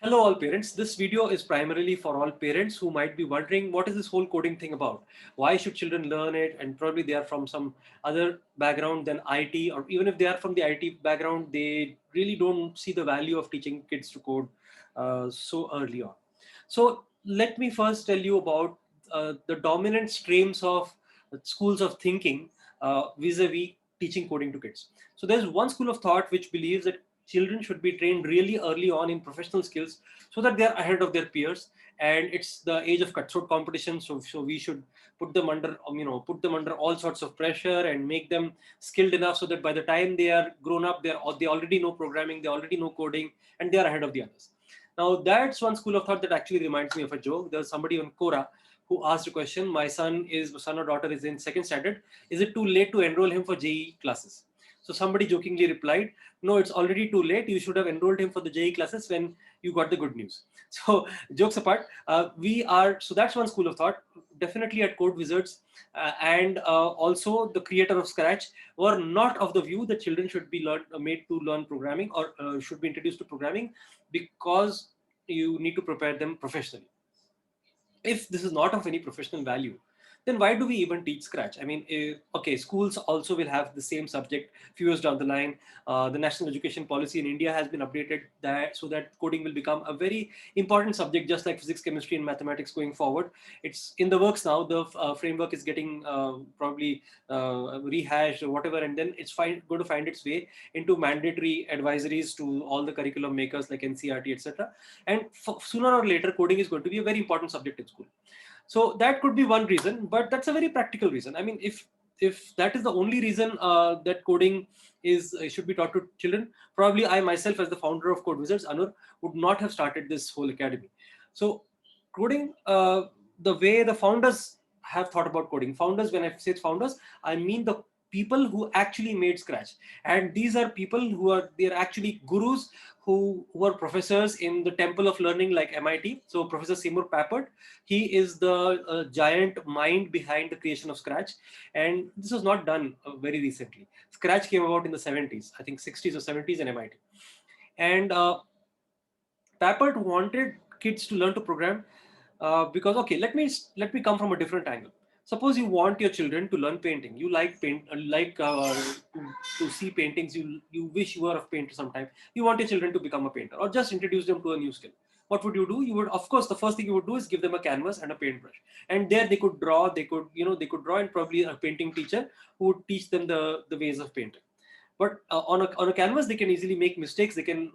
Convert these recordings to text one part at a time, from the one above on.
Hello all parents. This video is primarily for all parents who might be wondering what is this whole coding thing about? Why should children learn it? And probably they are from some other background than IT, or even if they are from the IT background, they really don't see the value of teaching kids to code so early on. So let me first tell you about the dominant streams of schools of thinking vis-a-vis teaching coding to kids. So there's one school of thought which believes that children should be trained really early on in professional skills so that they're ahead of their peers, and it's the age of cutthroat competition, so we should put them under put them under all sorts of pressure and make them skilled enough so that by the time they are grown up, they already know programming, they already know coding, and they are ahead of the others. Now that's one school of thought that actually reminds me of a joke. There's somebody on Quora who asked a question: my son or daughter is in second standard, is it too late to enroll him for JEE classes? So somebody jokingly replied, no, it's already too late. You should have enrolled him for the JEE classes when you got the good news. So jokes apart, so that's one school of thought. Definitely at Code Wizards and also the creator of Scratch were not of the view that children should be made to learn programming, or should be introduced to programming because you need to prepare them professionally. If this is not of any professional value, then why do we even teach Scratch? I mean, okay, schools also will have the same subject few years down the line. The national education policy in India has been updated that so that coding will become a very important subject, just like physics, chemistry, and mathematics going forward. It's in the works now. The framework is getting probably rehashed or whatever, and then it's going to find its way into mandatory advisories to all the curriculum makers like NCERT, etc. And sooner or later, coding is going to be a very important subject in school. So that could be one reason, but that's a very practical reason. I mean, if that is the only reason that coding is should be taught to children, probably I myself, as the founder of Code Wizards, Anur, would not have started this whole academy. So coding, the way the founders have thought about coding, founders, when I say founders, I mean the people who actually made Scratch. And these are people who are, they're actually gurus who are professors in the temple of learning like MIT. So Professor Seymour Papert, he is the giant mind behind the creation of Scratch. And this was not done very recently. Scratch came about in the 70s, I think 60s or 70s in MIT. And Papert wanted kids to learn to program because, okay, let me come from a different angle. Suppose you want your children to learn painting. You like to see paintings. You wish you were a painter sometime. You want your children to become a painter, or just introduce them to a new skill. What would you do? You would, of course, the first thing you would do is give them a canvas and a paintbrush, and there they could draw. They could draw, and probably a painting teacher who would teach them the ways of painting. But on a canvas, they can easily make mistakes. They can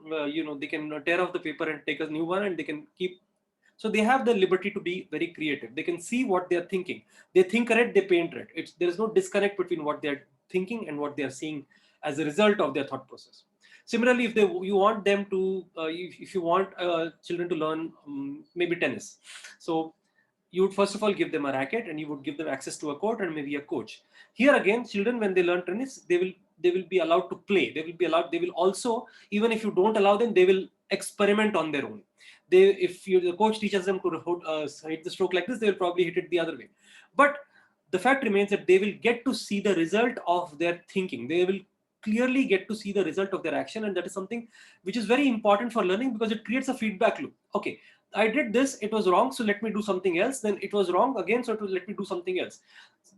they can tear off the paper and take a new one, and they can keep. So they have the liberty to be very creative. They can see what they are thinking. They think red, they paint red. There is no disconnect between what they are thinking and what they are seeing as a result of their thought process. Similarly, if you want them to, if you want children to learn maybe tennis, so you would first of all give them a racket, and you would give them access to a court and maybe a coach. Here again, children, when they learn tennis, they will be allowed to play. They will also, even if you don't allow them, they will experiment on their own. The coach teaches them to hit the stroke like this, they will probably hit it the other way. But the fact remains that they will get to see the result of their thinking. They will clearly get to see the result of their action, and that is something which is very important for learning, because it creates a feedback loop. Okay, I did this, it was wrong, so let me do something else. Then it was wrong again, so let me do something else.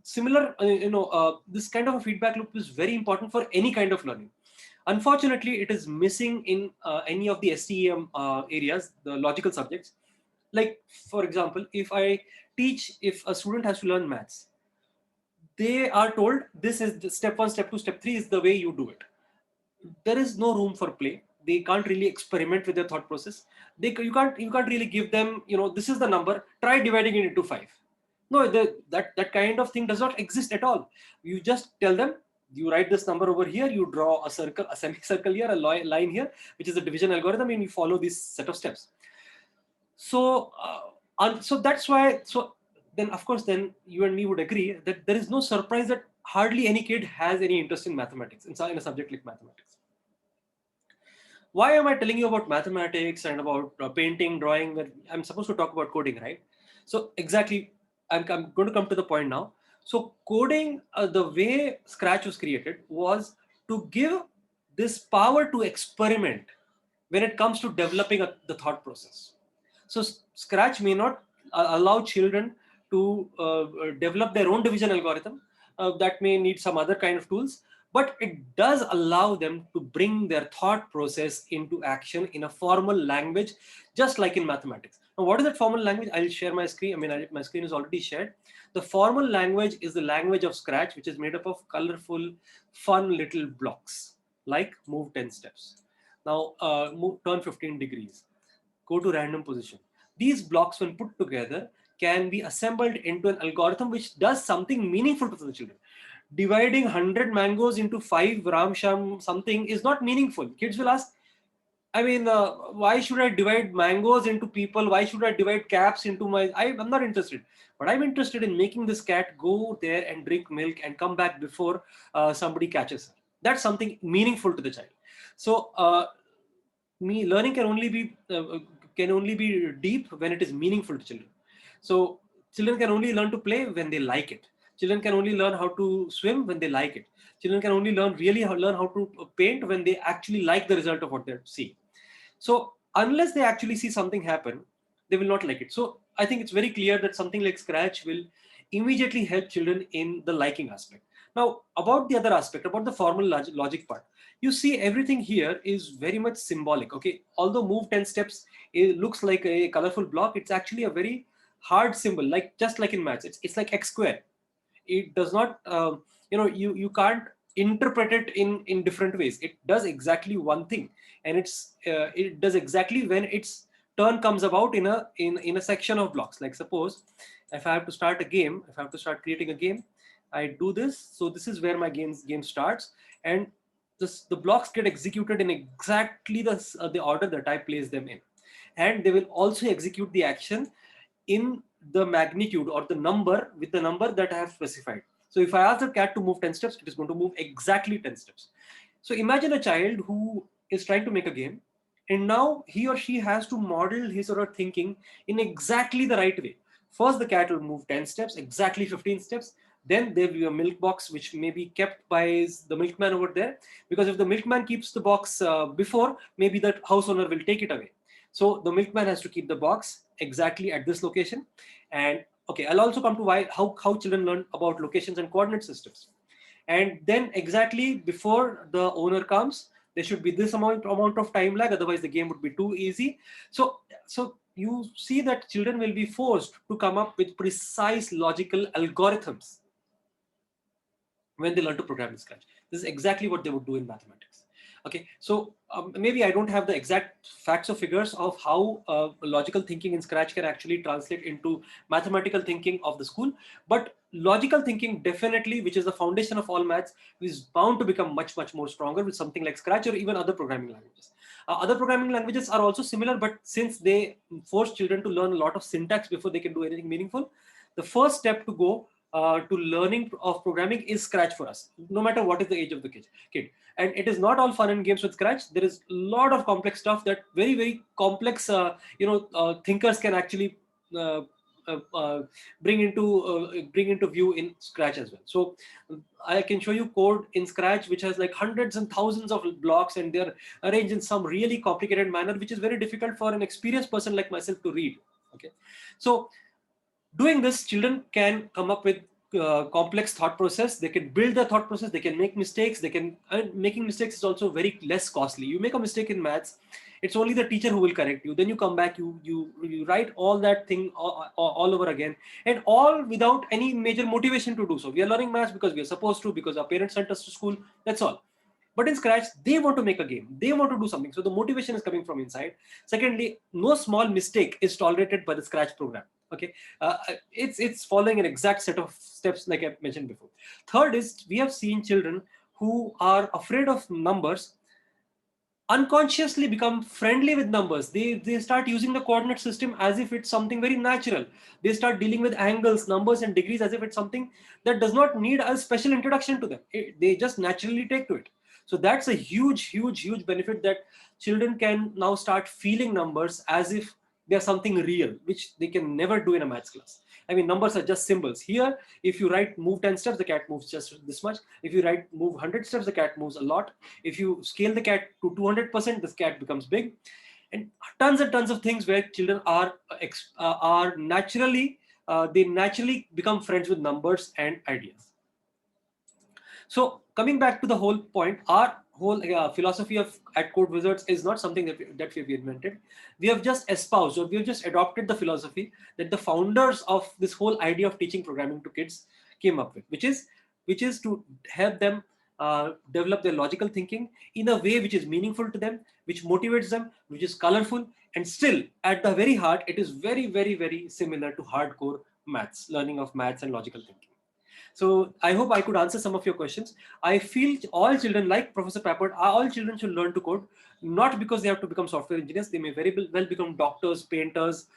Similar, this kind of a feedback loop is very important for any kind of learning. Unfortunately, it is missing in any of the STEM areas, the logical subjects. Like, for example, if a student has to learn maths, they are told this is the step one, step two, step three is the way you do it. There is no room for play. They can't really experiment with their thought process. You can't really give them, this is the number, try dividing it into five. No, that kind of thing does not exist at all. You just tell them, you write this number over here, you draw a circle, a semicircle here, a line here, which is a division algorithm, and you follow this set of steps. So so that's why, so then of course, then you and me would agree that there is no surprise that hardly any kid has any interest in mathematics, in a subject like mathematics. Why am I telling you about mathematics and about painting, drawing, when I'm supposed to talk about coding, right? So exactly, I'm going to come to the point now. So coding, the way Scratch was created was to give this power to experiment when it comes to developing the thought process. So Scratch may not allow children to develop their own division algorithm. That may need some other kind of tools, but it does allow them to bring their thought process into action in a formal language, just like in mathematics. Now, what is that formal language? I'll share my screen. I mean, my screen is already shared. The formal language is the language of Scratch, which is made up of colorful, fun little blocks, like move 10 steps. Now, turn 15 degrees, go to random position. These blocks, when put together, can be assembled into an algorithm which does something meaningful to the children. Dividing 100 mangoes into 5 Ramsham something is not meaningful. Kids will ask, I mean, why should I divide mangoes into people? Why should I divide caps into I'm not interested. But I'm interested in making this cat go there and drink milk and come back before somebody catches her. That's something meaningful to the child. So learning can only be deep when it is meaningful to children. So children can only learn to play when they like it. Children can only learn how to swim when they like it. Children can only learn how to paint when they actually like the result of what they're seeing. So unless they actually see something happen, they will not like it. So I think it's very clear that something like Scratch will immediately help children in the liking aspect. Now, about the other aspect, about the formal logic part, you see everything here is very much symbolic. Okay, although move 10 steps, it looks like a colorful block, it's actually a very hard symbol, like just like in maths. It's like X square. It does not, you can't interpret it in different ways. It does exactly one thing, and it does exactly when its turn comes about in a section of blocks. Like suppose if I have to start a game, if I have to start creating a game, I do this. So this is where my game starts, and the blocks get executed in exactly the order that I place them in, and they will also execute the action in the magnitude or the number with the number that I have specified. So if I ask the cat to move 10 steps, it is going to move exactly 10 steps. So imagine a child who is trying to make a game, and now he or she has to model his or her thinking in exactly the right way. First, the cat will move 10 steps, exactly 15 steps. Then there will be a milk box which may be kept by the milkman over there. Because if the milkman keeps the box before, maybe the house owner will take it away. So the milkman has to keep the box exactly at this location. And okay, I'll also come to how children learn about locations and coordinate systems. And then exactly before the owner comes, there should be this amount of time lag, otherwise the game would be too easy. So you see that children will be forced to come up with precise logical algorithms when they learn to program in Scratch. This is exactly what they would do in mathematics. Okay, so maybe I don't have the exact facts or figures of how logical thinking in Scratch can actually translate into mathematical thinking of the school, but logical thinking definitely, which is the foundation of all maths, is bound to become much, much more stronger with something like Scratch or even other programming languages. Other programming languages are also similar, but since they force children to learn a lot of syntax before they can do anything meaningful, the first step to go to learning of programming is Scratch for us, no matter what is the age of the kid. And it is not all fun and games with Scratch. There is a lot of complex stuff that very, very complex, thinkers can actually bring into view in Scratch as well. So I can show you code in Scratch which has like hundreds and thousands of blocks, and they're arranged in some really complicated manner, which is very difficult for an experienced person like myself to read. Okay, so doing this, children can come up with complex thought process. They can build their thought process. They can make mistakes. Making mistakes is also very less costly. You make a mistake in maths, it's only the teacher who will correct you. Then you come back, you write all that thing all over again, and all without any major motivation to do so. We are learning maths because we are supposed to, because our parents sent us to school. That's all. But in Scratch, they want to make a game. They want to do something. So the motivation is coming from inside. Secondly, no small mistake is tolerated by the Scratch program. Okay, it's following an exact set of steps like I mentioned before. Third is, we have seen children who are afraid of numbers unconsciously become friendly with numbers. They start using the coordinate system as if it's something very natural. They start dealing with angles, numbers, and degrees as if it's something that does not need a special introduction to them. They just naturally take to it. So that's a huge, huge, huge benefit, that children can now start feeling numbers as if they're something real, which they can never do in a maths class. I mean, numbers are just symbols. Here, if you write move 10 steps, the cat moves just this much. If you write move 100 steps, the cat moves a lot. If you scale the cat to 200%, this cat becomes big. And tons of things where children are naturally, they naturally become friends with numbers and ideas. So coming back to the whole point, our whole philosophy of at Code Wizards is not something that we've invented. We have just espoused, or we have just adopted the philosophy that the founders of this whole idea of teaching programming to kids came up with, which is to help them develop their logical thinking in a way which is meaningful to them, which motivates them, which is colorful, and still at the very heart, it is very similar to hardcore maths, learning of maths and logical thinking. So I hope I could answer some of your questions. I feel all children, like Professor Papert, all children should learn to code, not because they have to become software engineers. They may very well become doctors, painters,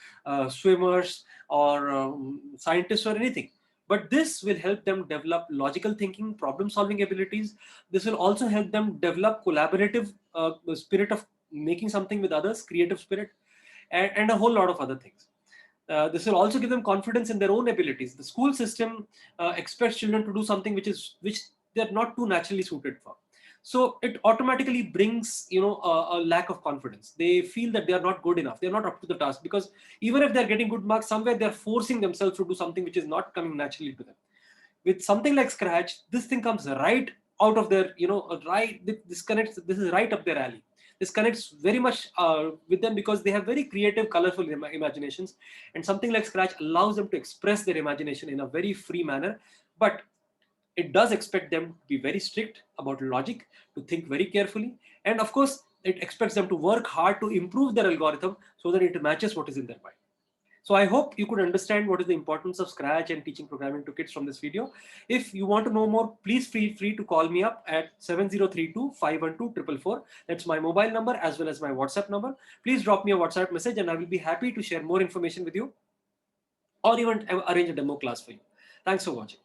swimmers, or scientists, or anything. But this will help them develop logical thinking, problem-solving abilities. This will also help them develop collaborative spirit of making something with others, creative spirit, and a whole lot of other things. This will also give them confidence in their own abilities. The school system expects children to do something which they're not too naturally suited for. So it automatically brings, a lack of confidence. They feel that they are not good enough. They're not up to the task, because even if they're getting good marks, somewhere they're forcing themselves to do something which is not coming naturally to them. With something like Scratch, this thing comes right out of their, this is right up their alley. This connects very much with them because they have very creative, colorful imaginations, and something like Scratch allows them to express their imagination in a very free manner. But it does expect them to be very strict about logic, to think very carefully, and of course, it expects them to work hard to improve their algorithm so that it matches what is in their mind. So I hope you could understand what is the importance of Scratch and teaching programming to kids from this video. If you want to know more, please feel free to call me up at 7032-512-444. That's my mobile number as well as my WhatsApp number. Please drop me a WhatsApp message and I will be happy to share more information with you, or even arrange a demo class for you. Thanks for watching.